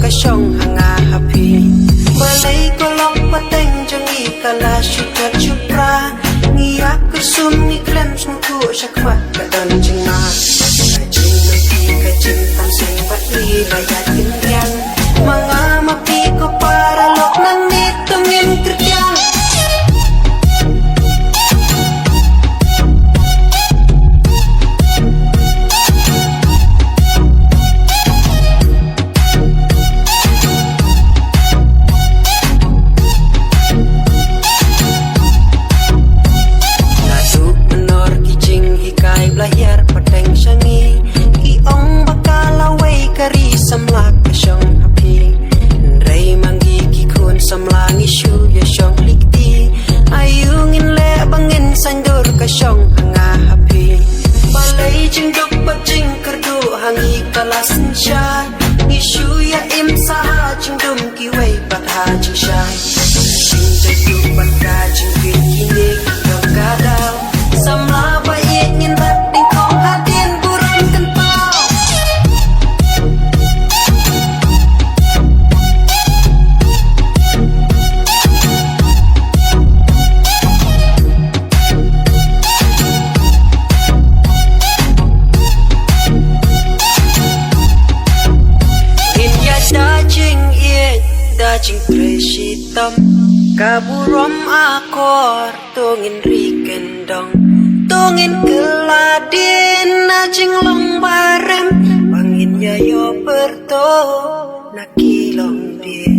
kasyong hanga hapi balay kolong pateng jangi kala syukat syupra ngiyak kusum ni klems muku syakwat kadan jingma kajing lagi kajing tanseng bati layat kintian mga mapi ko para lok nang nitungin kertian lahir pateng syangi kiong bakalaway kari samlak kasyong hapi Ray manggi kikun samlang isu yasyong likti ayungin le bangin sandur kasyong hanga hapi balay jingdok bajing kerdu hangi kalasin syah isu ya im saha jingdum kiway bakha jingsyah jingdok bakha jingkin kini kidong kadal samla baik ngin dajing tresitam kaburom akor tungin rikendong tungin keladin najing long barem bangin yayo berto nakilong dia